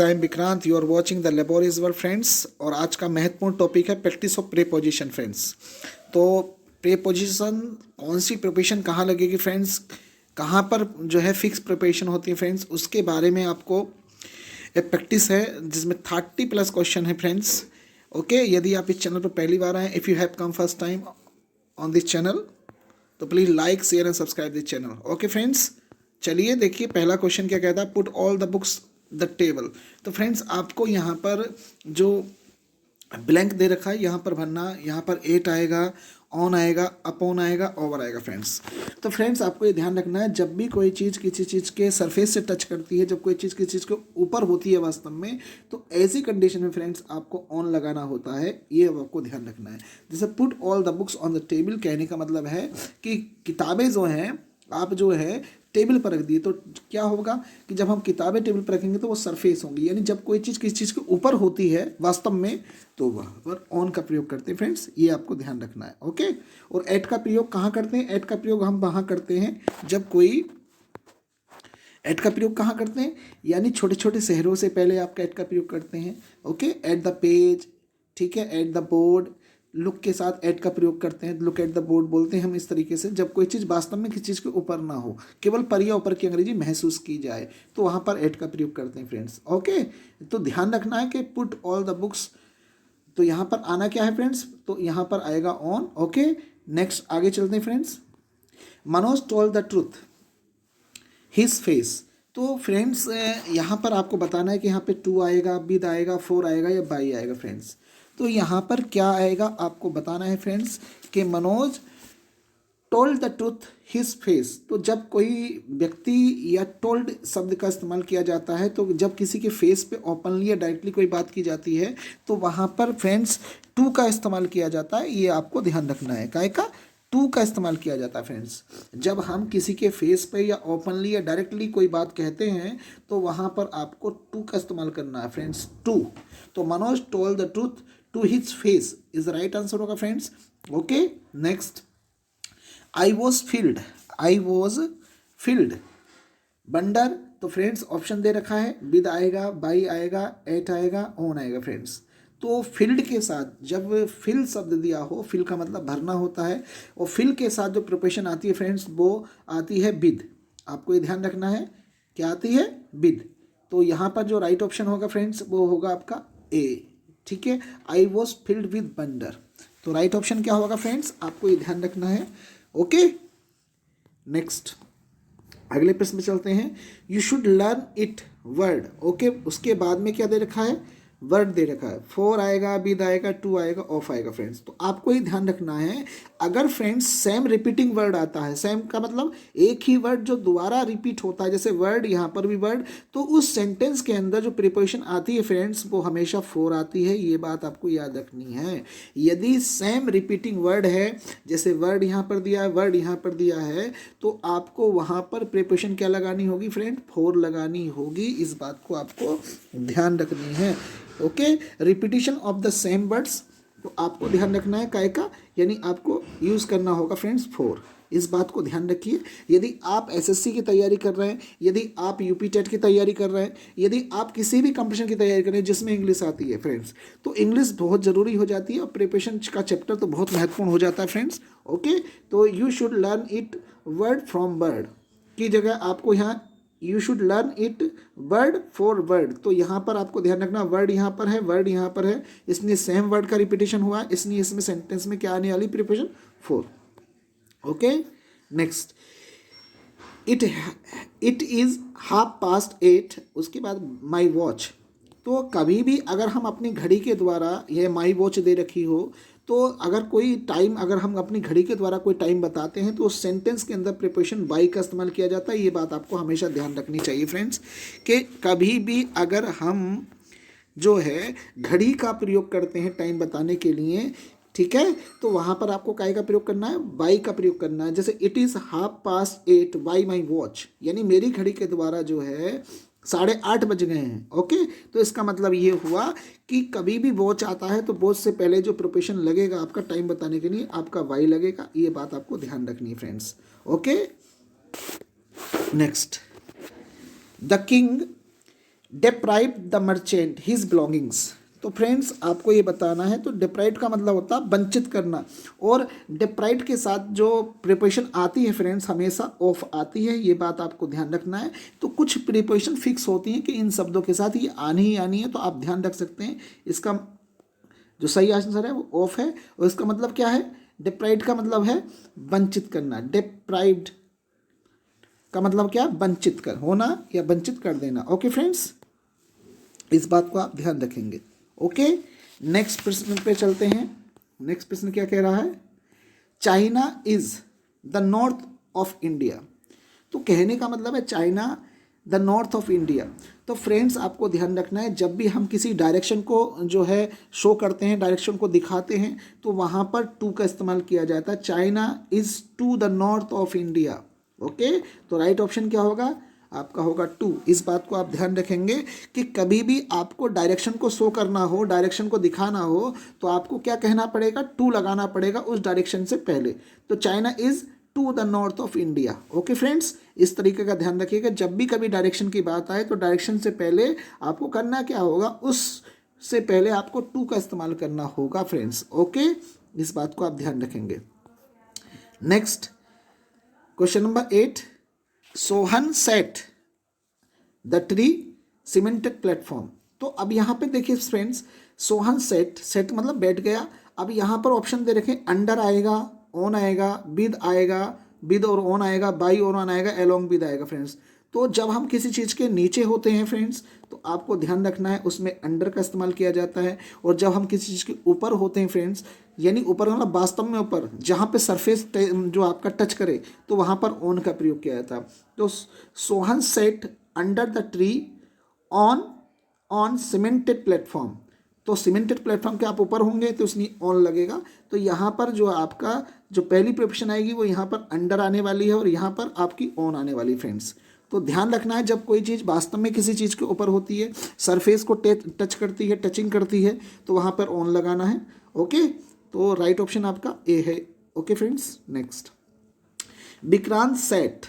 I am Vikrant, you are watching the laborious world friends. और आज का महत्वपूर्ण टॉपिक है प्रैक्टिस ऑफ प्रीपोजिशन फ्रेंड्स। तो प्रीपोजिशन कौन सी प्रिपोजिशन कहाँ लगेगी फ्रेंड्स, कहाँ पर जो है फिक्स प्रिपोजिशन होती है फ्रेंड्स, उसके बारे में आपको एक प्रैक्टिस है जिसमें 30+ क्वेश्चन है फ्रेंड्स। ओके, यदि आप इस चैनल पर पहली बार आए, if you have come first time on this channel तो please like share and subscribe this channel. Okay friends, चलिए देखिए पहला क्वेश्चन क्या कहता है, put all the books the table. तो फ्रेंड्स आपको यहाँ पर जो ब्लैंक दे रखा है यहाँ पर भरना, यहाँ पर एट आएगा, ऑन आएगा, अपॉन आएगा, ओवर आएगा फ्रेंड्स। तो फ्रेंड्स आपको ये ध्यान रखना है, जब भी कोई चीज़ किसी चीज़ के सरफेस से टच करती है, जब कोई चीज़ किसी चीज़ के ऊपर होती है वास्तव में, तो ऐसी कंडीशन में फ्रेंड्स आपको ऑन लगाना होता है, ये आपको ध्यान रखना है। जैसे put all the books on the table कहने का मतलब है कि किताबें जो हैं आप जो है टेबल पर रख दिए, तो क्या होगा कि जब हम किताबें टेबल पर रखेंगे तो वो सरफेस होंगी, यानी जब कोई चीज़ किसी चीज़ के ऊपर होती है वास्तव में तो वहाँ पर ऑन का प्रयोग करते हैं फ्रेंड्स, ये आपको ध्यान रखना है। ओके, और एट का प्रयोग कहाँ करते हैं? एट का प्रयोग हम वहाँ करते हैं जब कोई एट का प्रयोग कहाँ करते हैं, यानी छोटे छोटे शहरों से पहले आपका एट का प्रयोग करते हैं। ओके, एट द पेज, ठीक है, एट द बोर्ड, लुक के साथ एट का प्रयोग करते हैं, लुक एट द बोर्ड बोलते हैं हम इस तरीके से, जब कोई चीज़ वास्तव में किसी चीज़ के ऊपर ना हो, केवल पर या ऊपर की अंग्रेजी महसूस की जाए, तो वहाँ पर एट का प्रयोग करते हैं फ्रेंड्स। ओके, तो ध्यान रखना है कि पुट ऑल द बुक्स, तो यहाँ पर आना क्या है फ्रेंड्स, तो यहाँ पर आएगा ऑन। ओके, नेक्स्ट आगे चलते हैं friends. Manoj told the truth his face. तो फ्रेंड्स यहाँ पर आपको बताना है कि यहाँ पे टू आएगा, विद आएगा, फोर आएगा या बाई आएगा फ्रेंड्स। तो यहाँ पर क्या आएगा आपको बताना है फ्रेंड्स कि Manoj told the truth his face. तो जब कोई व्यक्ति या टोल्ड शब्द का इस्तेमाल किया जाता है, तो जब किसी के फेस पे ओपनली या डायरेक्टली कोई बात की जाती है तो वहाँ पर फ्रेंड्स टू का इस्तेमाल किया जाता है, ये आपको ध्यान रखना है। काय का? टू का इस्तेमाल किया जाता है फ्रेंड्स। जब हम किसी के फेस पे या ओपनली या डायरेक्टली कोई बात कहते हैं तो वहाँ पर आपको टू का इस्तेमाल करना है फ्रेंड्स, टू। तो Manoj told the truth to his face is right answer होगा friends. Okay, next, I was field, I was field wonder. तो फ्रेंड्स ऑप्शन दे रखा है, विद आएगा, बाई आएगा, एट आएगा, ऑन आएगा फ्रेंड्स। तो फील्ड के साथ जब फिल शब्द दिया हो, फिल का मतलब भरना होता है, और फिल के साथ जो प्रिपोजिशन आती है फ्रेंड्स वो आती है विद। आपको ये ध्यान रखना है, क्या आती है? विद। तो यहाँ पर जो राइट ऑप्शन होगा फ्रेंड्स वो होगा आपका ए, ठीक है, आई वॉज फिल्ड विद बंडर। तो राइट ऑप्शन क्या होगा फ्रेंड्स, आपको ये ध्यान रखना है। ओके, नेक्स्ट अगले प्रश्न में चलते हैं। You should learn it word. Okay, उसके बाद में क्या दे रखा है? वर्ड दे रखा है। फोर आएगा, विद आएगा, टू आएगा, ऑफ आएगा फ्रेंड्स। तो आपको ही ध्यान रखना है, अगर फ्रेंड्स सेम रिपीटिंग वर्ड आता है, सेम का मतलब एक ही वर्ड जो दोबारा रिपीट होता है, जैसे वर्ड, यहाँ पर भी वर्ड, तो उस सेंटेंस के अंदर जो प्रीपोजिशन आती है फ्रेंड्स वो हमेशा फोर आती है, ये बात आपको याद रखनी है। यदि सेम रिपीटिंग वर्ड है, जैसे वर्ड यहाँ पर दिया है, वर्ड यहाँ पर दिया है, तो आपको वहाँ पर प्रीपोजिशन क्या लगानी होगी फ्रेंड? फोर लगानी होगी। इस बात को आपको ध्यान रखनी है। Okay, repetition of the same words, तो आपको ध्यान रखना है काय का, यानी आपको यूज़ करना होगा फ्रेंड्स फोर। इस बात को ध्यान रखिए। यदि आप एसएससी की तैयारी कर रहे हैं, यदि आप यूपी टेट की तैयारी कर रहे हैं, यदि आप किसी भी कंपटीशन की तैयारी कर रहे हैं जिसमें इंग्लिश आती है फ्रेंड्स, तो इंग्लिश बहुत ज़रूरी हो जाती है और प्रिपरेशन का चैप्टर तो बहुत महत्वपूर्ण हो जाता है फ्रेंड्स। ओके, तो you should learn it word from word की जगह आपको यहाँ you should learn it word for word. तो यहाँ पर आपको ध्यान रखना, वर्ड यहाँ पर है, वर्ड यहाँ पर है, इसलिए सेम वर्ड का रिपीटेशन हुआ है, इसलिए इसमें सेंटेंस में क्या आने वाली? Preposition four. Okay, next, it is 8:30। उसके बाद माई वॉच। तो कभी भी अगर हम अपनी घड़ी के द्वारा, यह माई वॉच दे रखी हो, तो अगर कोई टाइम, अगर हम अपनी घड़ी के द्वारा कोई टाइम बताते हैं तो उस सेंटेंस के अंदर प्रिपोजिशन बाई का इस्तेमाल किया जाता है। ये बात आपको हमेशा ध्यान रखनी चाहिए फ्रेंड्स, कि कभी भी अगर हम जो है घड़ी का प्रयोग करते हैं टाइम बताने के लिए, ठीक है, तो वहाँ पर आपको काय का प्रयोग करना है? बाई का प्रयोग करना है। जैसे it is 8:30 by my watch, यानी मेरी घड़ी के द्वारा जो है 8:30 बज गए हैं। ओके, तो इसका मतलब ये हुआ कि कभी भी वॉच आता है तो वॉच से पहले जो प्रिपोजिशन लगेगा आपका टाइम बताने के लिए, आपका वाई लगेगा। ये बात आपको ध्यान रखनी है friends. Okay, next, the king deprive the merchant his belongings. तो फ्रेंड्स आपको ये बताना है, तो डिप्राइव का मतलब होता है वंचित करना, और डिप्राइव के साथ जो प्रिपोजिशन आती है फ्रेंड्स हमेशा ऑफ आती है, ये बात आपको ध्यान रखना है। तो कुछ प्रिपोजिशन फिक्स होती हैं कि इन शब्दों के साथ ये आनी ही आनी है, तो आप ध्यान रख सकते हैं। इसका जो सही आंसर है वो ऑफ है, और इसका मतलब क्या है, डिप्राइव्ड का मतलब है वंचित करना। डिप्राइव्ड का मतलब क्या, वंचित कर होना या वंचित कर देना। ओके फ्रेंड्स, इस बात को आप ध्यान रखेंगे। ओके, नेक्स्ट प्रश्न पे चलते हैं। नेक्स्ट प्रश्न क्या कह रहा है, China is the north of India. तो कहने का मतलब है China the north of India. तो फ्रेंड्स आपको ध्यान रखना है, जब भी हम किसी डायरेक्शन को जो है शो करते हैं, डायरेक्शन को दिखाते हैं, तो वहाँ पर टू का इस्तेमाल किया जाता है। China is to the north of India. Okay, तो राइट ऑप्शन क्या होगा आपका, होगा टू। इस बात को आप ध्यान रखेंगे कि कभी भी आपको डायरेक्शन को शो करना हो, डायरेक्शन को दिखाना हो, तो आपको क्या कहना पड़ेगा, टू लगाना पड़ेगा उस डायरेक्शन से पहले। तो China is to the north of India. Okay friends, इस तरीके का ध्यान रखिएगा, जब भी कभी डायरेक्शन की बात आए तो डायरेक्शन से पहले आपको करना क्या होगा, उस से पहले आपको टू का इस्तेमाल करना होगा फ्रेंड्स। ओके, इस बात को आप ध्यान रखेंगे। Next question number 8, Sohan set the tree cemented platform. तो अब यहाँ पे देखिए फ्रेंड्स, सोहन सेट, सेट मतलब बैठ गया। अब यहाँ पर ऑप्शन दे रखे, अंडर आएगा, ऑन आएगा, विद आएगा, विद और ऑन आएगा, बाई और ऑन आएगा, अलोंग विद आएगा फ्रेंड्स। तो जब हम किसी चीज़ के नीचे होते हैं फ्रेंड्स, तो आपको ध्यान रखना है उसमें अंडर का इस्तेमाल किया जाता है, और जब हम किसी चीज़ के ऊपर होते हैं फ्रेंड्स, यानी ऊपर मतलब वास्तव में ऊपर, जहाँ पे सरफेस जो आपका टच करे, तो वहाँ पर ऑन का प्रयोग किया जाता है। तो Sohan set under the tree on cemented platform. तो सीमेंटेड प्लेटफॉर्म के आप ऊपर होंगे तो उसमें ऑन लगेगा। तो यहाँ पर जो आपका जो पहली प्रिपोजिशन आएगी वो यहाँ पर अंडर आने वाली है, और यहाँ पर आपकी ऑन आने वाली फ्रेंड्स। तो ध्यान रखना है, जब कोई चीज़ वास्तव में किसी चीज़ के ऊपर होती है, सरफेस को टच करती है, टचिंग करती है, तो वहाँ पर ऑन लगाना है। ओके, तो राइट ऑप्शन आपका ए है। Okay friends, next, Vikrant set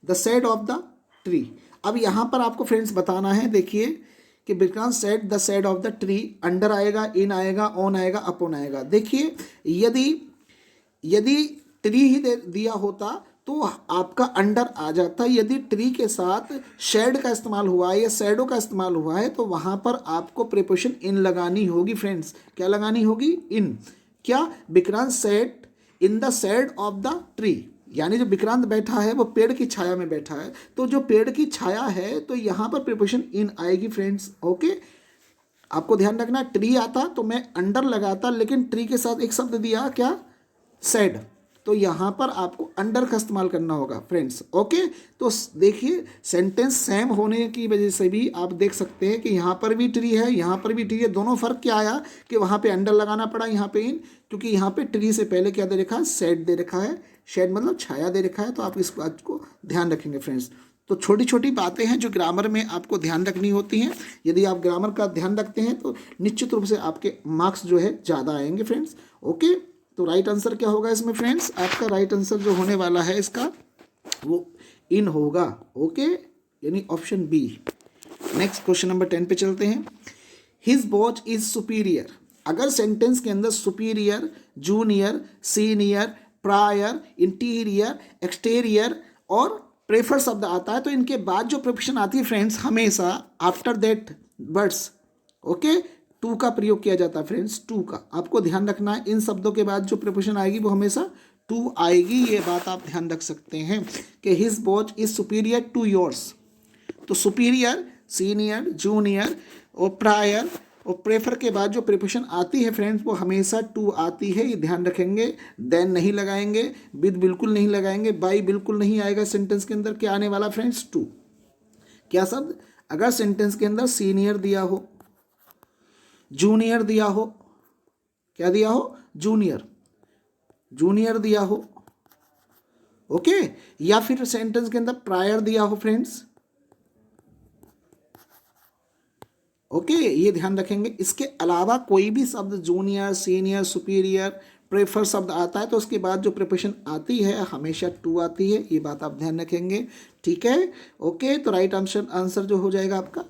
the shade of the tree. अब यहाँ पर आपको फ्रेंड्स बताना है, देखिए कि Vikrant set the shade of the tree, under आएगा, इन आएगा, ऑन आएगा, अपॉन आएगा। देखिए यदि ट्री ही दिया होता तो आपका अंडर आ जाता। यदि ट्री के साथ शेड का इस्तेमाल हुआ है या शेडो का इस्तेमाल हुआ है, तो वहाँ पर आपको प्रीपोजिशन इन लगानी होगी फ्रेंड्स। क्या लगानी होगी, इन। क्या, Vikrant set in the shade of the tree, यानी जो विक्रांत बैठा है वो पेड़ की छाया में बैठा है, तो जो पेड़ की छाया है तो यहाँ पर प्रीपोजिशन इन आएगी फ्रेंड्स। ओके, आपको ध्यान रखना, ट्री आता तो मैं अंडर लगाता, लेकिन ट्री के साथ एक शब्द दिया, क्या, शेड, तो यहाँ पर आपको अंडर का इस्तेमाल करना होगा फ्रेंड्स। ओके, तो देखिए सेंटेंस सेम होने की वजह से भी आप देख सकते हैं कि यहाँ पर भी ट्री है, यहाँ पर भी ट्री है। दोनों फर्क क्या आया कि वहाँ पे अंडर लगाना पड़ा, यहाँ पे इन, क्योंकि यहाँ पे ट्री से पहले क्या दे रखा है, शेड दे रखा है। शेड मतलब छाया दे रखा है। तो आप इस बात को ध्यान रखेंगे फ्रेंड्स। तो छोटी छोटी बातें हैं जो ग्रामर में आपको ध्यान रखनी होती हैं। यदि आप ग्रामर का ध्यान रखते हैं तो निश्चित रूप से आपके मार्क्स जो है ज़्यादा आएंगे फ्रेंड्स। ओके, तो राइट आंसर क्या होगा इसमें फ्रेंड्स, आपका राइट आंसर जो होने वाला है इसका वो इन होगा। ओके, यानी option B. Next question number 10 पे चलते हैं। His watch is superior. अगर सेंटेंस के अंदर superior, junior, senior, prior, interior, exterior और प्रेफर शब्द आता है, तो इनके बाद जो प्रिपोजिशन आती है फ्रेंड्स, हमेशा after that words okay to का प्रयोग किया जाता है फ्रेंड्स। टू का आपको ध्यान रखना है, इन शब्दों के बाद जो प्रिपोजिशन आएगी वो हमेशा टू आएगी। ये बात आप ध्यान रख सकते हैं कि his watch is superior to yours. तो सुपीरियर, सीनियर, जूनियर और प्रायर और प्रेफर के बाद जो प्रिपोजिशन आती है फ्रेंड्स वो हमेशा टू आती है, ये ध्यान रखेंगे। देन नहीं लगाएंगे, विद बिल्कुल नहीं लगाएंगे, बाई बिल्कुल नहीं आएगा सेंटेंस के अंदर। क्या आने वाला फ्रेंड्स, टू। क्या शब्द, अगर सेंटेंस के अंदर सीनियर दिया हो, जूनियर दिया हो, क्या दिया हो, जूनियर, जूनियर दिया हो, ओके, या फिर सेंटेंस के अंदर प्रायर दिया हो फ्रेंड्स, ओके, ये ध्यान रखेंगे। इसके अलावा कोई भी शब्द जूनियर, सीनियर, सुपीरियर, प्रेफर शब्द आता है तो उसके बाद जो प्रिपोजिशन आती है हमेशा टू आती है, ये बात आप ध्यान रखेंगे। ठीक है, ओके, तो राइट आंसर जो हो जाएगा आपका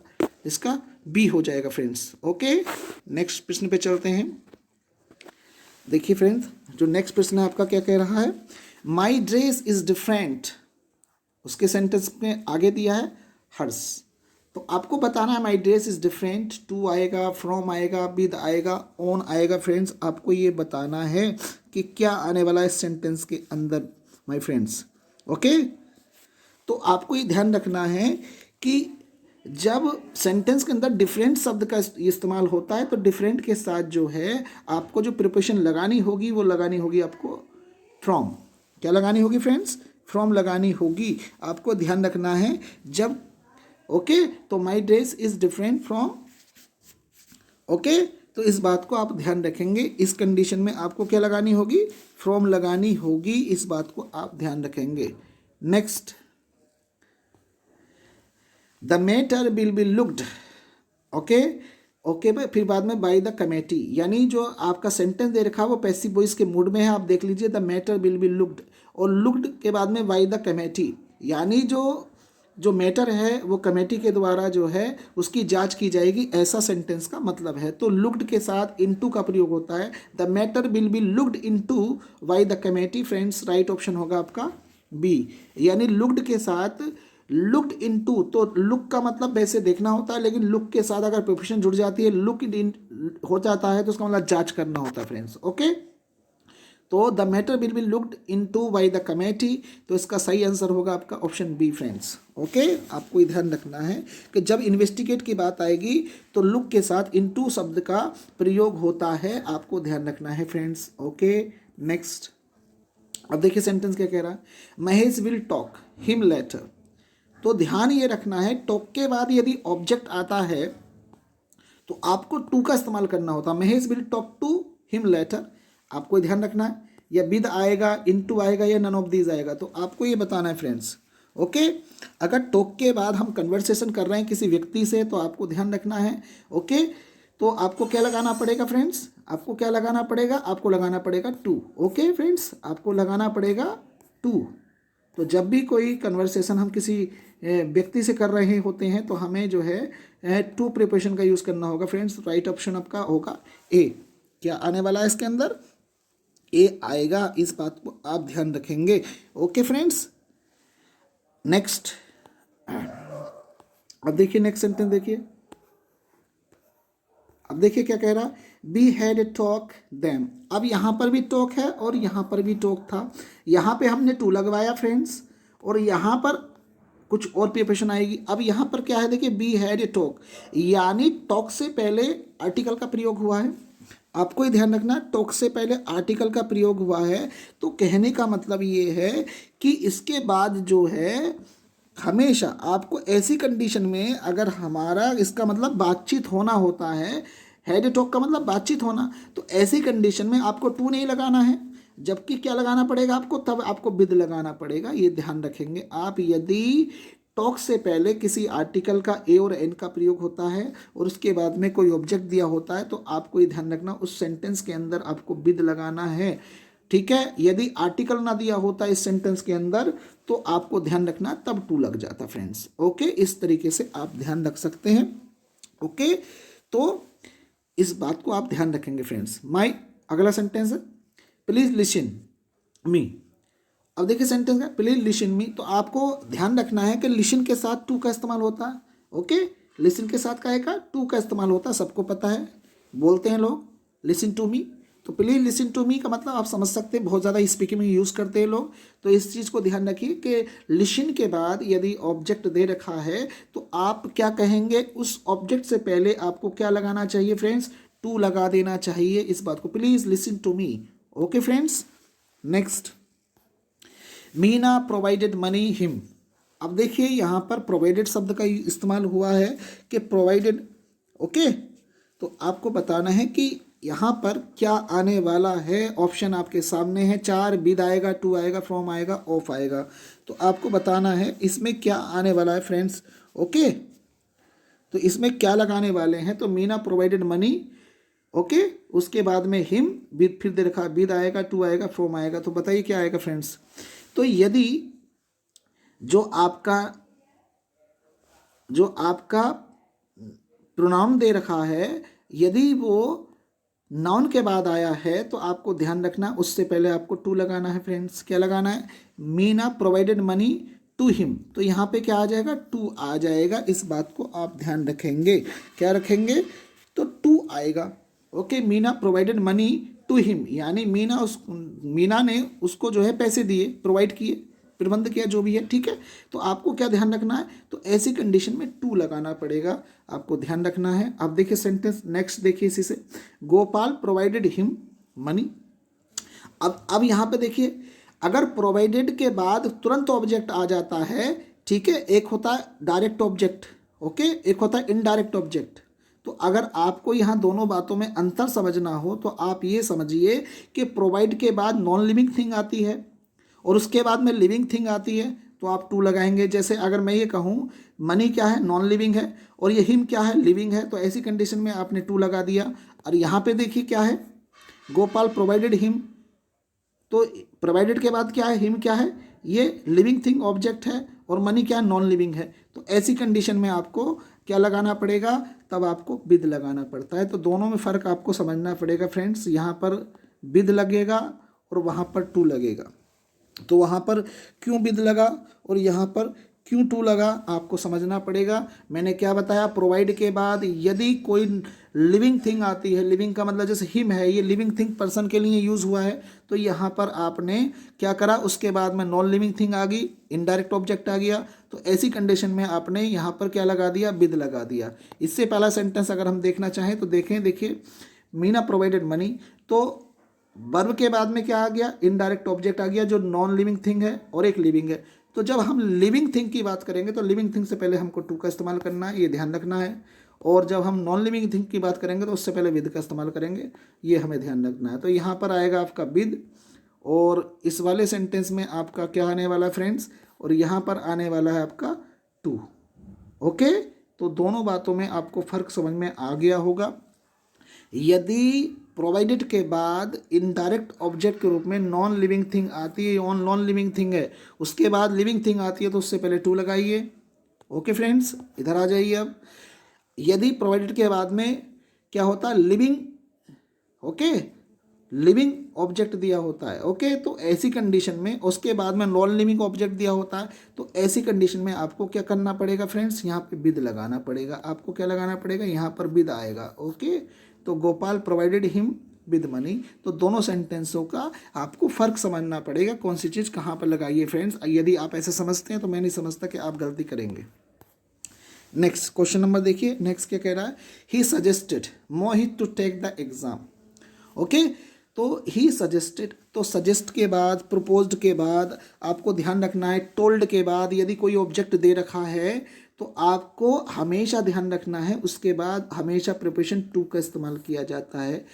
इसका बी हो जाएगा फ्रेंड्स। ओके, नेक्स्ट प्रश्न पे चलते हैं। देखिए फ्रेंड्स, जो नेक्स्ट प्रश्न है आपका क्या कह रहा है, माई ड्रेस इज डिफरेंट, उसके सेंटेंस में आगे दिया है हर्ष। तो आपको बताना है my dress is different, to आएगा, फ्रॉम आएगा, विद आएगा, ऑन आएगा। फ्रेंड्स आपको ये बताना है कि क्या आने वाला है सेंटेंस के अंदर माय फ्रेंड्स। ओके, तो आपको ये ध्यान रखना है कि जब सेंटेंस के अंदर डिफरेंट शब्द का इस्तेमाल होता है तो डिफरेंट के साथ जो है आपको जो प्रिपोजिशन लगानी होगी वो लगानी होगी आपको फ्रॉम। क्या लगानी होगी फ्रेंड्स? फ्रॉम लगानी होगी। आपको ध्यान रखना है जब ओके, तो माई dress is different from. Okay, तो इस बात को आप ध्यान रखेंगे। इस कंडीशन में आपको क्या लगानी होगी? फ्रॉम लगानी होगी। इस बात को आप ध्यान रखेंगे। Next, the matter will be looked. Okay okay भाई, फिर बाद में बाय द कमेटी, यानी जो आपका सेंटेंस दे रखा है वो पैसिव वॉइस के मूड में है। आप देख लीजिए, the matter will be looked, और लुक्ड के बाद में बाय द कमेटी, यानी जो मैटर है वो कमेटी के द्वारा जो है उसकी जांच की जाएगी, ऐसा सेंटेंस का मतलब है। तो लुक्ड के साथ इनटू का प्रयोग होता है। The matter will be looked into by the committee. Friends right option होगा आपका बी, यानी लुक्ड के साथ लुक्ड इनटू। तो लुक का मतलब वैसे देखना होता है, लेकिन लुक के साथ अगर प्रिपोजिशन जुड़ जाती है, लुक इन हो जाता है, तो उसका मतलब जांच करना होता है फ्रेंड्स। ओके, तो the matter will be looked into by the committee, तो इसका सही आंसर होगा आपका ऑप्शन बी फ्रेंड्स। ओके, आपको ये ध्यान रखना है कि जब इन्वेस्टिगेट की बात आएगी तो लुक के साथ इनटू शब्द का प्रयोग होता है, आपको ध्यान रखना है फ्रेंड्स। ओके, नेक्स्ट, अब देखिए सेंटेंस क्या कह रहा है, Mahesh will talk him later. तो ध्यान ये रखना है, टॉक के बाद यदि ऑब्जेक्ट आता है तो आपको टू का इस्तेमाल करना होता है। Mahesh will talk to him later, आपको ध्यान रखना है। या विद आएगा, इनटू आएगा, या नन ऑफ दीज आएगा, तो आपको ये बताना है फ्रेंड्स। ओके, अगर टॉक के बाद हम कन्वर्सेशन कर रहे हैं किसी व्यक्ति से तो आपको ध्यान रखना है। ओके, तो आपको क्या लगाना पड़ेगा फ्रेंड्स? आपको क्या लगाना पड़ेगा? आपको लगाना पड़ेगा टू। ओके फ्रेंड्स, आपको लगाना पड़ेगा टू। तो जब भी कोई कन्वर्सेशन हम किसी व्यक्ति से कर रहे होते हैं तो हमें जो है टू प्रिपोजिशन का यूज़ करना होगा फ्रेंड्स। राइट ऑप्शन आपका होगा ए। क्या आने वाला है इसके अंदर? ए आएगा, इस बात को आप ध्यान रखेंगे। ओके फ्रेंड्स, नेक्स्ट, अब देखिए नेक्स्ट सेंटेंस देखिए। अब देखिए क्या कह रहा, we had a talk them. अब यहाँ पर भी टॉक है और यहाँ पर भी टॉक था। यहाँ पे हमने टू लगवाया फ्रेंड्स, और यहाँ पर कुछ और प्रिपोजिशन आएगी। अब यहाँ पर क्या है, देखिए वी हैड ए टॉक, यानी टॉक से पहले आर्टिकल का प्रयोग हुआ है। आपको ही ध्यान रखना, टॉक से पहले आर्टिकल का प्रयोग हुआ है। तो कहने का मतलब ये है कि इसके बाद जो है हमेशा आपको ऐसी कंडीशन में, अगर हमारा इसका मतलब बातचीत होना होता है, हैड टॉक का मतलब बातचीत होना, तो ऐसी कंडीशन में आपको टू नहीं लगाना है, जबकि क्या लगाना पड़ेगा आपको? तब आपको विद लगाना पड़ेगा। ये ध्यान रखेंगे आप। यदि टॉक से पहले किसी आर्टिकल का ए और एन का प्रयोग होता है और उसके बाद में कोई ऑब्जेक्ट दिया होता है, तो आपको ये ध्यान रखना उस सेंटेंस के अंदर आपको विद लगाना है। ठीक है, यदि आर्टिकल ना दिया होता इस सेंटेंस के अंदर तो आपको ध्यान रखना तब टू लग जाता फ्रेंड्स। ओके, इस तरीके से आप ध्यान रख सकते हैं। ओके, तो इस बात को आप ध्यान रखेंगे फ्रेंड्स। माई अगला सेंटेंस है, प्लीज लिसन मी। अब देखिए सेंटेंस का प्लीज लिसन मी, तो आपको ध्यान रखना है कि लिसन के साथ टू का इस्तेमाल होता है। ओके, लिसन के साथ क्या है? टू का इस्तेमाल होता है, सबको पता है, बोलते हैं लोग लिसन टू मी। तो प्लीज लिसन टू मी का मतलब आप समझ सकते हैं, बहुत ज़्यादा स्पीकिंग में यूज़ करते हैं लोग। तो इस चीज़ को ध्यान रखिए कि लिसन के बाद यदि ऑब्जेक्ट दे रखा है तो आप क्या कहेंगे? उस ऑब्जेक्ट से पहले आपको क्या लगाना चाहिए फ्रेंड्स? टू लगा देना चाहिए। इस बात को, please listen to me. Okay friends, next, Meena provided money him. अब देखिए यहाँ पर प्रोवाइडेड शब्द का इस्तेमाल हुआ है कि प्रोवाइडेड। ओके, तो आपको बताना है कि यहाँ पर क्या आने वाला है। ऑप्शन आपके सामने है चार, विद आएगा, टू आएगा, फ्रॉम आएगा, ऑफ आएगा। तो आपको बताना है इसमें क्या आने वाला है फ्रेंड्स। ओके, तो इसमें क्या लगाने वाले हैं? तो मीना प्रोवाइडेड मनी। ओके, उसके बाद में हिम, विद फिर दे रखा, विद आएगा, टू आएगा, फ्रॉम आएगा। तो बताइए क्या आएगा फ्रेंड्स। तो यदि जो आपका प्रोनाउन दे रखा है, यदि वो नाउन के बाद आया है तो आपको ध्यान रखना उससे पहले आपको टू लगाना है फ्रेंड्स। क्या लगाना है? Meena provided money to him, तो यहाँ पे क्या आ जाएगा? टू आ जाएगा। इस बात को आप ध्यान रखेंगे। क्या रखेंगे? तो टू आएगा। Okay, Meena provided money to him, यानी मीना ने उसको जो है पैसे दिए, प्रोवाइड किए, प्रबंध किया, जो भी है, ठीक है। तो आपको क्या ध्यान रखना है? तो ऐसी कंडीशन में टू लगाना पड़ेगा, आपको ध्यान रखना है। अब देखिए सेंटेंस नेक्स्ट देखिए इसी से, गोपाल प्रोवाइडेड हिम मनी। अब यहाँ पे देखिए, अगर प्रोवाइडेड के बाद तुरंत ऑब्जेक्ट आ जाता है, ठीक है, एक होता है डायरेक्ट ऑब्जेक्ट, ओके, एक होता है इनडायरेक्ट ऑब्जेक्ट। तो अगर आपको यहाँ दोनों बातों में अंतर समझना हो तो आप ये समझिए कि प्रोवाइड के बाद नॉन लिविंग थिंग आती है और उसके बाद में लिविंग थिंग आती है, तो आप टू लगाएंगे। जैसे अगर मैं ये कहूँ मनी क्या है? नॉन लिविंग है, और ये हिम क्या है? लिविंग है, तो ऐसी कंडीशन में आपने टू लगा दिया। और यहाँ पे देखिए क्या है, गोपाल प्रोवाइडेड हिम, तो प्रोवाइडेड के बाद क्या है? हिम क्या है? ये लिविंग थिंग ऑब्जेक्ट है, और मनी क्या है? नॉन लिविंग है। तो ऐसी कंडीशन में आपको क्या लगाना पड़ेगा? तब आपको विद लगाना पड़ता है। तो दोनों में फ़र्क आपको समझना पड़ेगा फ्रेंड्स। यहाँ पर विद लगेगा और वहाँ पर टू लगेगा। तो वहाँ पर क्यों विद लगा और यहाँ पर क्यों टू लगा, आपको समझना पड़ेगा। मैंने क्या बताया? प्रोवाइड के बाद यदि कोई लिविंग थिंग आती है, लिविंग का मतलब जैसे हिम है, ये लिविंग थिंग पर्सन के लिए यूज़ हुआ है, तो यहाँ पर आपने क्या करा? उसके बाद में नॉन लिविंग थिंग आ गई, इनडायरेक्ट ऑब्जेक्ट आ गया, तो ऐसी कंडीशन में आपने यहाँ पर क्या लगा दिया? विद लगा दिया। इससे पहला सेंटेंस अगर हम देखना चाहें तो देखिए, मीना प्रोवाइडेड मनी, तो वर्ब के बाद में क्या आ गया? इनडायरेक्ट ऑब्जेक्ट आ गया जो नॉन लिविंग थिंग है और एक लिविंग है। तो जब हम लिविंग थिंग की बात करेंगे तो लिविंग थिंग से पहले हमको टू का इस्तेमाल करना है, ये ध्यान रखना है। और जब हम नॉन लिविंग थिंग की बात करेंगे तो उससे पहले विद का इस्तेमाल करेंगे, ये हमें ध्यान रखना है। तो यहाँ पर आएगा आपका विद, और इस वाले सेंटेंस में आपका क्या आने वाला है फ्रेंड्स? और यहाँ पर आने वाला है आपका टू। ओके, तो दोनों बातों में आपको फ़र्क समझ में आ गया होगा। यदि प्रोवाइडेड के बाद इनडायरेक्ट ऑब्जेक्ट के रूप में नॉन लिविंग थिंग आती है, ऑन नॉन लिविंग थिंग है, उसके बाद लिविंग थिंग आती है, तो उससे पहले टू लगाइए। ओके फ्रेंड्स, इधर आ जाइए। अब यदि प्रोवाइडेड के बाद में क्या होता है? लिविंग, ओके, लिविंग ऑब्जेक्ट दिया होता है, ओके, तो ऐसी कंडीशन में उसके बाद में नॉन लिविंग ऑब्जेक्ट दिया होता है, तो ऐसी कंडीशन में आपको क्या करना पड़ेगा फ्रेंड्स? यहाँ पे विद लगाना पड़ेगा। आपको क्या लगाना पड़ेगा? यहाँ पर विद आएगा। ओके, तो Gopal provided him with money. तो दोनों सेंटेंसों का आपको फ़र्क समझना पड़ेगा, कौन सी चीज़ कहाँ पर लगाइए फ्रेंड्स। यदि आप ऐसे समझते हैं तो मैं नहीं समझता कि आप गलती करेंगे। नेक्स्ट क्वेश्चन नंबर देखिए, नेक्स्ट क्या कह रहा है? He suggested Mohit to take the exam. Okay, तो ही सजेस्टेड, तो सजेस्ट के बाद, प्रपोज्ड के बाद आपको ध्यान रखना है, टोल्ड के बाद यदि कोई ऑब्जेक्ट दे रखा है तो आपको हमेशा ध्यान रखना है उसके बाद हमेशा प्रिपोजिशन टू का इस्तेमाल किया जाता है।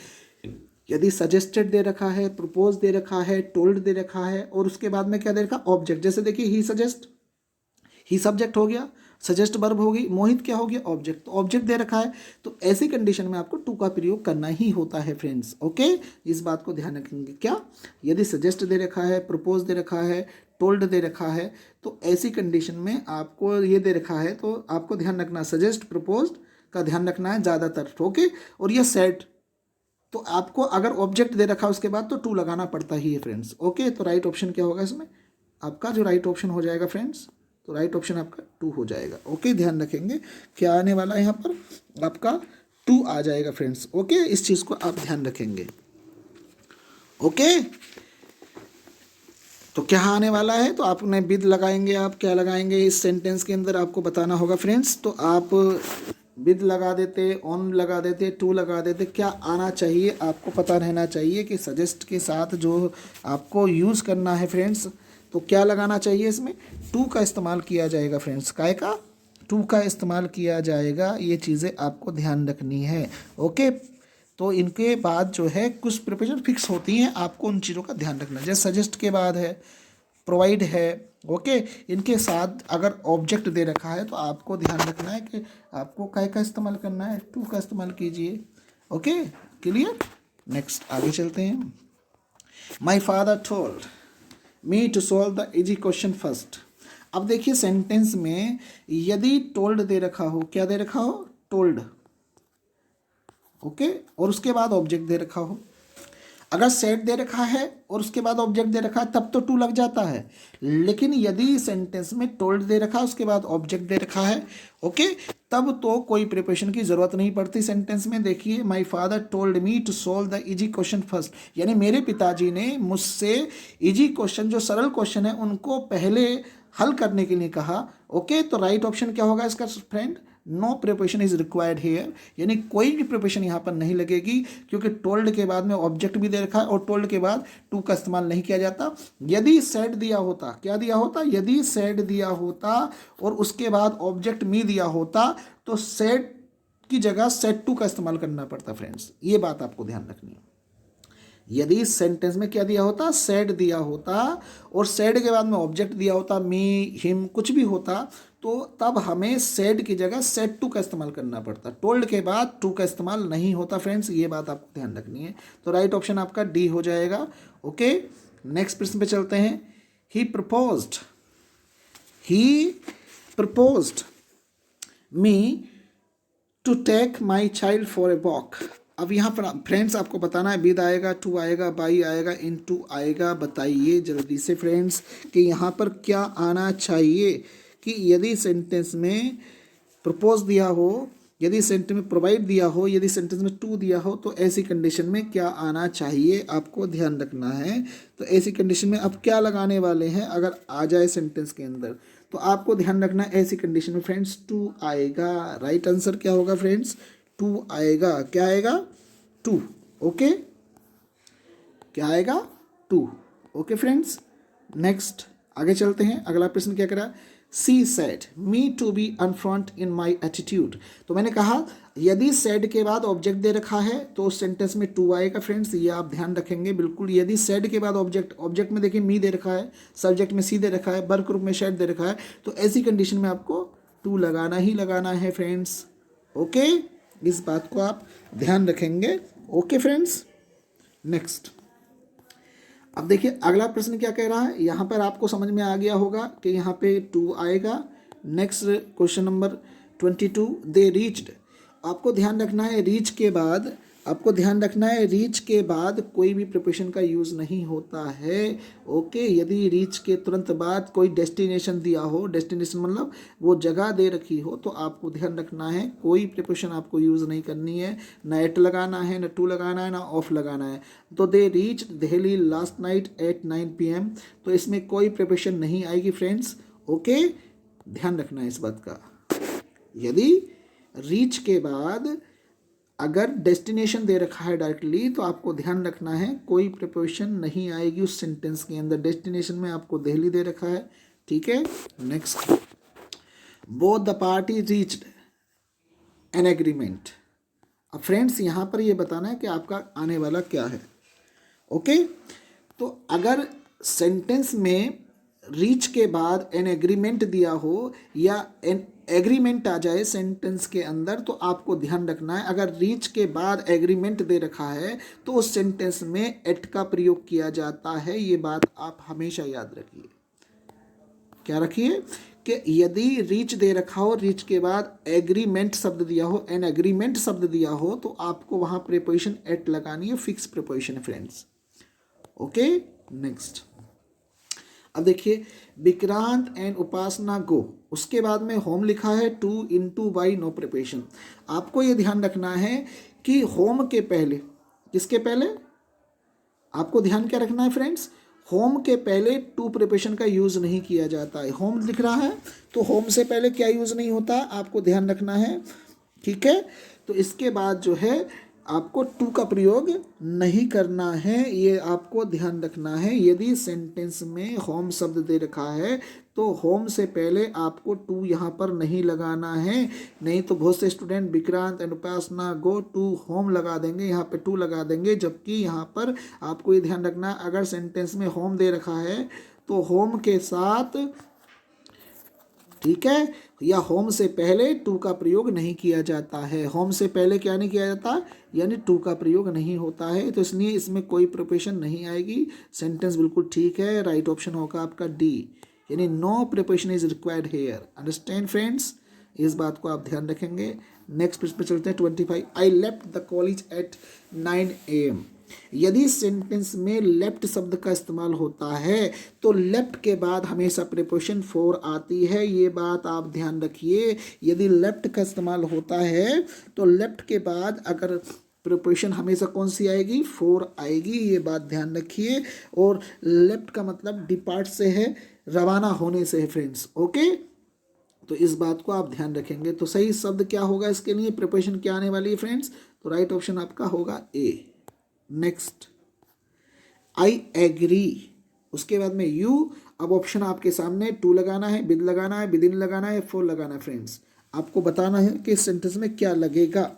यदि सजेस्टेड दे रखा है, प्रपोज दे रखा है, टोल्ड दे रखा है, और उसके बाद में क्या दे रखा? ऑब्जेक्ट। जैसे देखिए, ही सजेस्ट, ही सब्जेक्ट हो गया, सजेस्ट वर्ब हो गई, मोहित क्या हो गया? ऑब्जेक्ट। तो ऑब्जेक्ट दे रखा है, तो ऐसी कंडीशन में आपको टू का प्रयोग करना ही होता है फ्रेंड्स। ओके, इस बात को ध्यान रखेंगे। क्या? यदि सजेस्ट दे रखा है, प्रपोज दे रखा है, टोल्ड दे रखा है, तो ऐसी कंडीशन में आपको ये दे रखा है, तो आपको ध्यान रखना, सजेस्ट प्रपोज्ड का ध्यान रखना है ज़्यादातर। ओके, और ये सेट, तो आपको अगर ऑब्जेक्ट दे रखा है उसके बाद तो टू लगाना पड़ता ही है फ्रेंड्स। ओके, तो राइट ऑप्शन क्या होगा इसमें? आपका जो राइट ऑप्शन हो जाएगा फ्रेंड्स, तो राइट ऑप्शन आपका टू हो जाएगा। ओके, ध्यान रखेंगे क्या आने वाला है यहाँ पर? आपका टू आ जाएगा फ्रेंड्स। ओके, इस चीज़ को आप ध्यान रखेंगे। ओके, तो क्या आने वाला है? तो आपने विद लगाएंगे, आप क्या लगाएंगे इस सेंटेंस के अंदर आपको बताना होगा फ्रेंड्स। तो आप विद लगा देते, ऑन लगा देते, टू लगा देते, क्या आना चाहिए? आपको पता रहना चाहिए कि सजेस्ट के साथ जो आपको यूज़ करना है फ्रेंड्स, तो क्या लगाना चाहिए इसमें? टू का इस्तेमाल किया जाएगा फ्रेंड्स। काय का? टू का इस्तेमाल किया जाएगा। ये चीज़ें आपको ध्यान रखनी है। ओके, तो इनके बाद जो है कुछ प्रिपोजिशन फिक्स होती हैं, आपको उन चीज़ों का ध्यान रखना है। जैसे सजेस्ट के बाद है, प्रोवाइड है, ओके, इनके साथ अगर ऑब्जेक्ट दे रखा है तो आपको ध्यान रखना है कि आपको काय का इस्तेमाल करना है? टू का इस्तेमाल कीजिए। Okay, clear? नेक्स्ट आगे चलते हैं। My father told me to solve the easy question first. अब देखिए सेंटेंस में यदि टोल्ड दे रखा हो, क्या दे रखा हो? टोल्ड, ओके, और उसके बाद ऑब्जेक्ट दे रखा हो। अगर सेट दे रखा है और उसके बाद ऑब्जेक्ट दे रखा है तब तो टू लग जाता है, लेकिन यदि सेंटेंस में टोल्ड दे रखा है उसके बाद ऑब्जेक्ट दे रखा है, ओके, तब तो कोई प्रिपरेशन की जरूरत नहीं पड़ती सेंटेंस में। देखिए, my father told me to solve the easy question first, यानी मेरे पिताजी ने मुझसे इजी क्वेश्चन, जो सरल क्वेश्चन है, उनको पहले हल करने के लिए कहा। ओके, तो राइट ऑप्शन क्या होगा इसका friend? No preparation is required here, यानी कोई भी प्रिपरेशन यहाँ पर नहीं लगेगी, क्योंकि टोल्ड के बाद में ऑब्जेक्ट भी दे रखा है और टोल्ड के बाद टू का इस्तेमाल नहीं किया जाता। यदि सेड दिया होता, क्या दिया होता? यदि सेड दिया होता और उसके बाद ऑब्जेक्ट मी दिया होता तो सेड की जगह सेड टू का इस्तेमाल करना पड़ता फ्रेंड्स, ये बात आपको ध्यान रखनी है। यदि सेंटेंस में क्या दिया होता? सेड दिया होता और सेड के बाद में ऑब्जेक्ट दिया होता, मी, हिम, कुछ भी होता, तो तब हमें सेड की जगह सेड टू का इस्तेमाल करना पड़ता। टोल्ड के बाद टू का इस्तेमाल नहीं होता फ्रेंड्स, ये बात आपको ध्यान रखनी है। तो राइट ऑप्शन आपका डी हो जाएगा। ओके, नेक्स्ट प्रश्न पे चलते हैं। He proposed me to take my child for a walk. अब यहाँ पर फ्रेंड्स आपको बताना है, विद आएगा, टू आएगा, बाई आएगा, इन टू आएगा। बताइए जल्दी से फ्रेंड्स कि यहाँ पर क्या आना चाहिए, कि यदि सेंटेंस में प्रपोज दिया हो, यदि सेंटेंस में प्रोवाइड दिया हो, यदि सेंटेंस में टू दिया हो, तो ऐसी कंडीशन में क्या आना चाहिए, आपको ध्यान रखना है। तो ऐसी कंडीशन में आप क्या लगाने वाले हैं, अगर आ जाए सेंटेंस के अंदर, तो आपको ध्यान रखना है ऐसी कंडीशन में फ्रेंड्स टू आएगा। राइट आंसर क्या होगा फ्रेंड्स? टू आएगा। क्या आएगा? टू। ओके, क्या आएगा? टू। ओके फ्रेंड्स, नेक्स्ट आगे चलते हैं। अगला प्रश्न क्या करा? She said me to be upfront in my attitude. तो मैंने कहा यदि सेड के बाद ऑब्जेक्ट दे रखा है तो उस सेंटेंस में टू आएगा फ्रेंड्स, ये आप ध्यान रखेंगे बिल्कुल। यदि सेड के बाद ऑब्जेक्ट में देखिए मी दे रखा है, सब्जेक्ट में सी दे रखा है, वर्ब ग्रुप में शेड दे रखा है, तो ऐसी कंडीशन में आपको टू लगाना ही लगाना है फ्रेंड्स। ओके, इस बात को आप ध्यान रखेंगे। ओके फ्रेंड्स, नेक्स्ट अब देखिए अगला प्रश्न क्या कह रहा है। यहाँ पर आपको समझ में आ गया होगा कि यहाँ पे टू आएगा। Next question number 22, they reached. आपको ध्यान रखना है रीच के बाद, आपको ध्यान रखना है रीच के बाद कोई भी प्रिपोजिशन का यूज़ नहीं होता है। ओके, यदि रीच के तुरंत बाद कोई डेस्टिनेशन दिया हो, डेस्टिनेशन मतलब वो जगह दे रखी हो, तो आपको ध्यान रखना है कोई प्रिपोजिशन आपको यूज़ नहीं करनी है, ना एट लगाना है, ना टू लगाना है, ना ऑफ लगाना है। तो they reach Delhi last night at 9 PM, तो इसमें कोई प्रिपोजिशन नहीं आएगी फ्रेंड्स। ओके, ध्यान रखना है इस बात का। यदि रीच के बाद अगर डेस्टिनेशन दे रखा है डायरेक्टली, तो आपको ध्यान रखना है कोई प्रिपोजिशन नहीं आएगी उस सेंटेंस के अंदर। डेस्टिनेशन में आपको दिल्ली दे रखा है, ठीक है। Next, both the party reached an agreement. अब फ्रेंड्स यहाँ पर ये बताना है कि आपका आने वाला क्या है। ओके, तो अगर सेंटेंस में रीच के बाद एन एग्रीमेंट दिया हो या एन एग्रीमेंट आ जाए सेंटेंस के अंदर, तो आपको ध्यान रखना है अगर रीच के बाद एग्रीमेंट दे रखा है तो उस सेंटेंस में एट का प्रयोग किया जाता है। ये बात आप हमेशा याद रखिए। क्या रखिए कि यदि रीच दे रखा हो, रीच के बाद एग्रीमेंट शब्द दिया हो, एन एग्रीमेंट शब्द दिया हो, तो आपको वहां प्रीपोजिशन एट लगानी है, fix preposition friends. Okay, next अब देखिए विक्रांत एंड उपासना गो, उसके बाद में होम लिखा है, to into by no preparation. आपको ये ध्यान रखना है कि होम के पहले, किसके पहले आपको ध्यान क्या रखना है फ्रेंड्स? होम के पहले टू प्रिपरेशन का यूज़ नहीं किया जाता है। होम लिख रहा है तो होम से पहले क्या यूज़ नहीं होता, आपको ध्यान रखना है, ठीक है। तो इसके बाद जो है आपको टू का प्रयोग नहीं करना है, ये आपको ध्यान रखना है। यदि सेंटेंस में होम शब्द दे रखा है तो होम से पहले आपको टू यहाँ पर नहीं लगाना है, नहीं तो बहुत से student Vikrant and Upasana go to home लगा देंगे, यहाँ पे टू लगा देंगे, जबकि यहाँ पर आपको ये ध्यान रखना अगर सेंटेंस में होम दे रखा है तो होम के साथ, ठीक है, या होम से पहले टू का प्रयोग नहीं किया जाता है। होम से पहले क्या नहीं किया जाता, यानी टू का प्रयोग नहीं होता है, तो इसलिए इसमें कोई प्रिपरेशन नहीं आएगी। सेंटेंस बिल्कुल ठीक है, राइट ऑप्शन होगा आपका डी, यानी no preparation is required here. Understand friends, इस बात को आप ध्यान रखेंगे। नेक्स्ट प्रश्न पे चलते हैं 25। I left the college eight 9 AM। यदि सेंटेंस में लेफ्ट शब्द का इस्तेमाल होता है तो लेफ्ट के बाद हमेशा प्रीपोजिशन फॉर आती है, ये बात आप ध्यान रखिए। यदि लेफ्ट का इस्तेमाल होता है तो लेफ्ट के बाद अगर प्रीपोजिशन हमेशा कौन सी आएगी, फॉर आएगी, ये बात ध्यान रखिए। और लेफ्ट का मतलब डिपार्ट से है, रवाना होने से है फ्रेंड्स। ओके, तो इस बात को आप ध्यान रखेंगे। तो सही शब्द क्या होगा इसके लिए, प्रीपोजिशन क्या आने वाली है फ्रेंड्स, तो राइट ऑप्शन आपका होगा ए। नेक्स्ट आई एग्री, उसके बाद में यू। अब ऑप्शन आपके सामने, टू लगाना है, विद लगाना है, विद इन लगाना है, फॉर लगाना है फ्रेंड्स। आपको बताना है कि इस सेंटेंस में क्या लगेगा।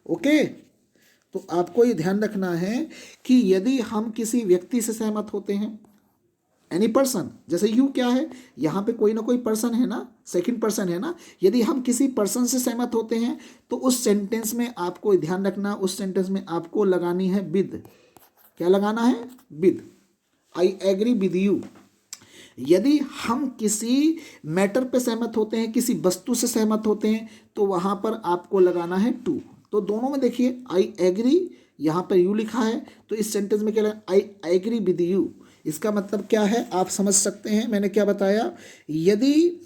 ओके, तो आपको ये ध्यान रखना है कि यदि हम किसी व्यक्ति से सहमत होते हैं, एनी पर्सन, जैसे यू क्या है, यहाँ पे कोई ना कोई पर्सन है ना, सेकंड पर्सन है ना। यदि हम किसी पर्सन से सहमत होते हैं तो उस सेंटेंस में आपको ध्यान रखना, उस सेंटेंस में आपको लगानी है विद। क्या लगाना है, with. I agree with you. यदि हम किसी मैटर पे सहमत होते हैं, किसी वस्तु से सहमत होते हैं, तो वहाँ पर आपको लगाना है टू। तो दोनों में देखिए, आई एग्री, यहाँ पर यू लिखा है, तो इस सेंटेंस में क्या लगा, आई एग्री विद यू। इसका मतलब क्या है आप समझ सकते हैं, मैंने क्या बताया। यदि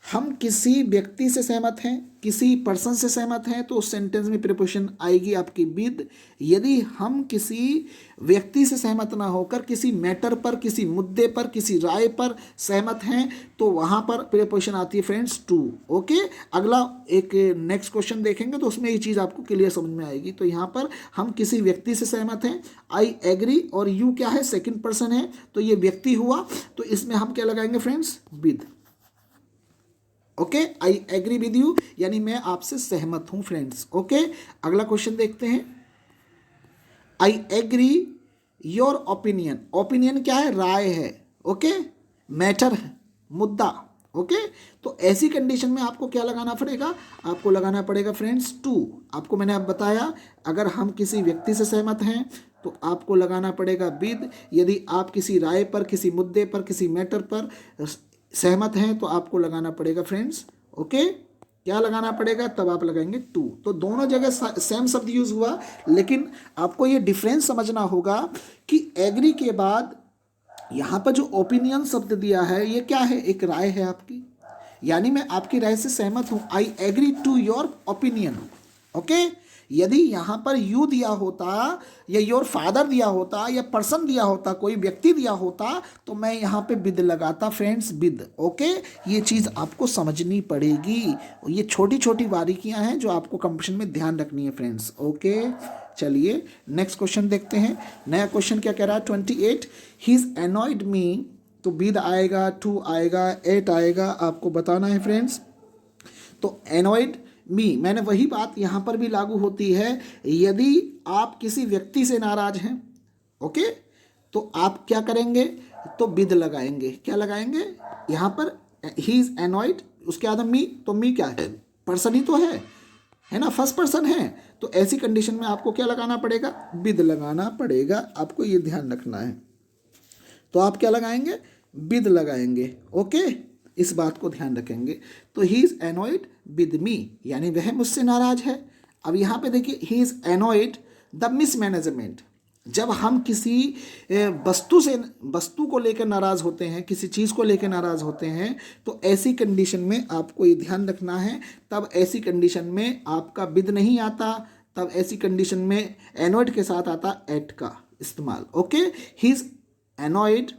हम किसी व्यक्ति से सहमत हैं, किसी पर्सन से सहमत हैं, तो उस सेंटेंस में प्रीपोजिशन आएगी आपकी विद। यदि हम किसी व्यक्ति से सहमत ना होकर किसी मैटर पर, किसी मुद्दे पर, किसी राय पर सहमत हैं, तो वहाँ पर प्रीपोजिशन आती है फ्रेंड्स टू। ओके, अगला एक नेक्स्ट क्वेश्चन देखेंगे तो उसमें ये चीज़ आपको क्लियर समझ में आएगी। तो यहाँ पर हम किसी व्यक्ति से सहमत हैं, आई एग्री, और यू क्या है, सेकेंड पर्सन है, तो ये व्यक्ति हुआ, तो इसमें हम क्या लगाएंगे friends, with. Okay, I agree with you, यानी मैं आपसे सहमत हूं फ्रेंड्स। ओके, अगला क्वेश्चन देखते हैं। I agree your opinion. Opinion क्या है, राय है। ओके, मैटर है, मुद्दा। ओके, तो ऐसी कंडीशन में आपको क्या लगाना पड़ेगा, आपको लगाना पड़ेगा फ्रेंड्स टू। आपको मैंने अब बताया, अगर हम किसी व्यक्ति से सहमत हैं तो आपको लगाना पड़ेगा विद। यदि आप किसी राय पर, किसी मुद्दे पर, किसी मैटर पर सहमत हैं तो आपको लगाना पड़ेगा फ्रेंड्स। ओके, क्या लगाना पड़ेगा, तब आप लगाएंगे टू। तो दोनों जगह सेम शब्द यूज हुआ, लेकिन आपको ये डिफरेंस समझना होगा कि एग्री के बाद यहाँ पर जो ओपिनियन शब्द दिया है, ये क्या है, एक राय है आपकी, यानी मैं आपकी राय से सहमत हूँ। I agree to your opinion. Okay, यदि यहाँ पर यू दिया होता या योर फादर दिया होता या पर्सन दिया होता, कोई व्यक्ति दिया होता, तो मैं यहाँ पे विद लगाता फ्रेंड्स, विद। ओके, ये चीज़ आपको समझनी पड़ेगी। ये छोटी छोटी बारीकियाँ हैं जो आपको कंपटीशन में ध्यान रखनी है फ्रेंड्स। ओके, चलिए नेक्स्ट क्वेश्चन देखते हैं। नया क्वेश्चन क्या कह रहा है, 28। ही इज़ एनॉयड मी, तो विद आएगा, टू आएगा, एट आएगा, आपको बताना है फ्रेंड्स। तो एनॉयड मी, मैंने वही बात यहाँ पर भी लागू होती है। यदि आप किसी व्यक्ति से नाराज हैं, ओके, तो आप क्या करेंगे, तो विद लगाएंगे। क्या लगाएंगे, यहाँ पर ही इज एनॉयड, उसके बाद मी, तो मी क्या है, पर्सन ही तो है ना, फर्स्ट पर्सन है। तो ऐसी कंडीशन में आपको क्या लगाना पड़ेगा, विद लगाना पड़ेगा, आपको ये ध्यान रखना है। तो आप क्या लगाएंगे, विद लगाएंगे। ओके, इस बात को ध्यान रखेंगे। तो he is annoyed with me, यानी वह मुझसे नाराज है। अब यहाँ पे देखिए, he is annoyed the mismanagement. जब हम किसी वस्तु को लेकर नाराज होते हैं, किसी चीज़ को लेकर नाराज होते हैं, तो ऐसी कंडीशन में आपको ये ध्यान रखना है। तब ऐसी कंडीशन में आपका विद नहीं आता, तब ऐसी कंडीशन में एनॉयड के साथ आता एट का इस्तेमाल। Okay, he is annoyed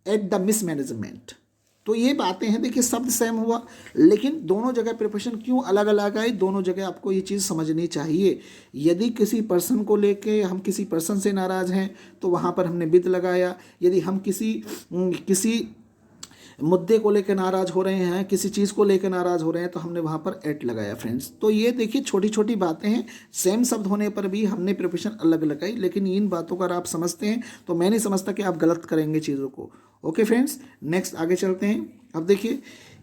at the mismanagement. तो ये बातें हैं, देखिए शब्द सेम हुआ, लेकिन दोनों जगह प्रीपोजिशन क्यों अलग अलग आई, दोनों जगह आपको ये चीज़ समझनी चाहिए। यदि किसी पर्सन को लेके हम किसी पर्सन से नाराज़ हैं तो वहाँ पर हमने विद लगाया। यदि हम किसी मुद्दे को लेकर नाराज़ हो रहे हैं, किसी चीज़ को लेकर नाराज़ हो रहे हैं, तो हमने वहाँ पर एट लगाया फ्रेंड्स। तो ये देखिए छोटी छोटी बातें हैं, सेम शब्द होने पर भी हमने प्रीपोजिशन अलग लगाई, लेकिन इन बातों को अगर आप समझते हैं तो मैं नहीं समझता कि आप गलत करेंगे चीज़ों को। ओके फ्रेंड्स, नेक्स्ट आगे चलते हैं। अब देखिए,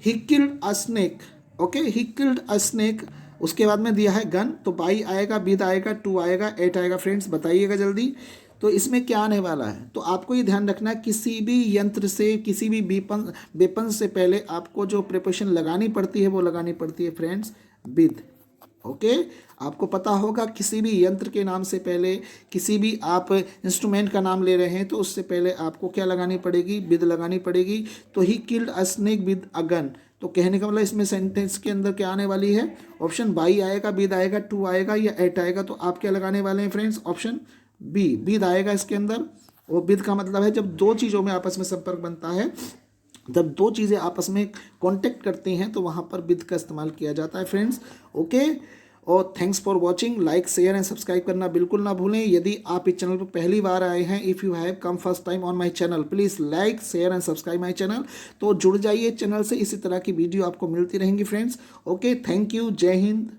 he killed a snake. Okay, he killed a snake, उसके बाद में दिया है गन, तो बाई आएगा, विद आएगा, टू आएगा, एट आएगा। फ्रेंड्स बताइएगा जल्दी, तो इसमें क्या आने वाला है। तो आपको ये ध्यान रखना है, किसी भी यंत्र से, किसी भी वेपन से पहले आपको जो प्रीपोजिशन लगानी पड़ती है वो लगानी पड़ती है फ्रेंड्स विद। ओके, आपको पता होगा किसी भी यंत्र के नाम से पहले, किसी भी आप इंस्ट्रूमेंट का नाम ले रहे हैं तो उससे पहले आपको क्या लगानी पड़ेगी, विद लगानी पड़ेगी। तो he killed a snake with a gun, तो कहने का मतलब इसमें सेंटेंस के अंदर क्या आने वाली है, ऑप्शन बाई आएगा, विद आएगा, टू आएगा या एट आएगा। तो आप क्या लगाने वाले हैं फ्रेंड्स, ऑप्शन बी, विद आएगा इसके अंदर। और विद का मतलब है जब दो चीज़ों में आपस में संपर्क बनता है, जब दो चीज़ें आपस में कांटेक्ट करती हैं तो वहाँ पर विद का इस्तेमाल किया जाता है फ्रेंड्स। ओके, और thanks for watching, like share and subscribe करना बिल्कुल ना भूलें। यदि आप इस चैनल पर पहली बार आए हैं, if you have come first time on my channel, please like share and subscribe my channel. तो जुड़ जाइए चैनल से, इसी तरह की वीडियो आपको मिलती रहेंगी फ्रेंड्स। ओके, थैंक यू, जय हिंद।